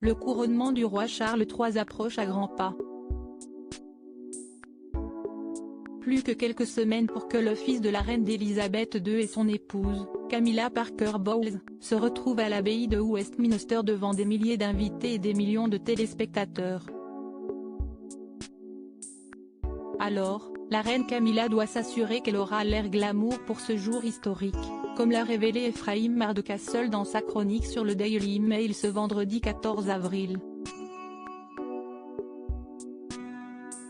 Le couronnement du roi Charles III approche à grands pas. Plus que quelques semaines pour que le fils de la reine d'Élisabeth II et son épouse, Camilla Parker Bowles, se retrouvent à l'abbaye de Westminster devant des milliers d'invités et des millions de téléspectateurs. Alors, la reine Camilla doit s'assurer qu'elle aura l'air glamour pour ce jour historique, comme l'a révélé Ephraim Mardukasol dans sa chronique sur le Daily Mail ce vendredi 14 avril.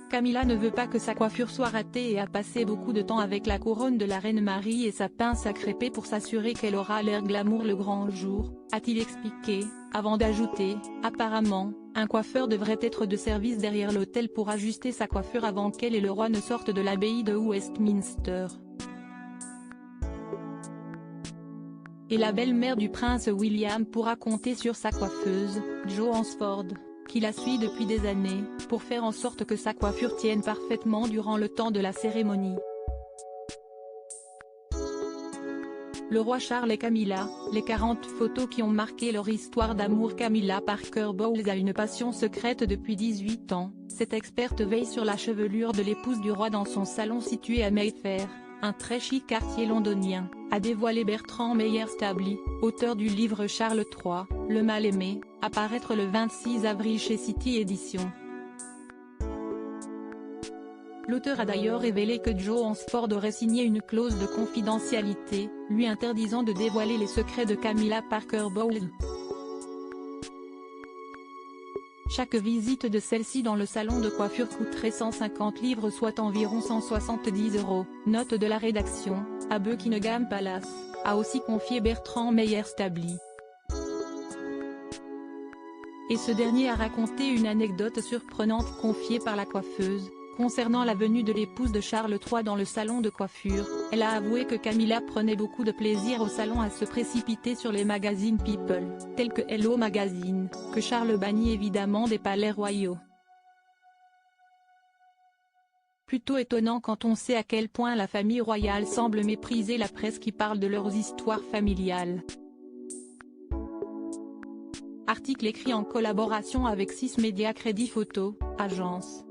Camilla ne veut pas que sa coiffure soit ratée et a passé beaucoup de temps avec la couronne de la reine Marie et sa pince à crêper pour s'assurer qu'elle aura l'air glamour le grand jour, a-t-il expliqué, avant d'ajouter, apparemment, un coiffeur devrait être de service derrière l'autel pour ajuster sa coiffure avant qu'elle et le roi ne sortent de l'abbaye de Westminster. Et la belle-mère du prince William pourra compter sur sa coiffeuse, Jo Hansford, qui la suit depuis des années, pour faire en sorte que sa coiffure tienne parfaitement durant le temps de la cérémonie. Le roi Charles et Camilla, les 40 photos qui ont marqué leur histoire d'amour. Camilla Parker Bowles a une passion secrète depuis 18 ans, cette experte veille sur la chevelure de l'épouse du roi dans son salon situé à Mayfair, un très chic quartier londonien, a dévoilé Bertrand Meyer-Stably, auteur du livre Charles III, le mal-aimé, à paraître le 26 avril chez City Éditions. L'auteur a d'ailleurs révélé que Jo Hansford aurait signé une clause de confidentialité, lui interdisant de dévoiler les secrets de Camilla Parker Bowles. Chaque visite de celle-ci dans le salon de coiffure coûterait 150 livres soit environ 170 €, note de la rédaction, à Buckingham Palace, a aussi confié Bertrand Meyer-Stably. Et ce dernier a raconté une anecdote surprenante confiée par la coiffeuse. Concernant la venue de l'épouse de Charles III dans le salon de coiffure, elle a avoué que Camilla prenait beaucoup de plaisir au salon à se précipiter sur les magazines People, tels que Hello Magazine, que Charles bannit évidemment des palais royaux. Plutôt étonnant quand on sait à quel point la famille royale semble mépriser la presse qui parle de leurs histoires familiales. Article écrit en collaboration avec 6 médias Crédit Photo, agence.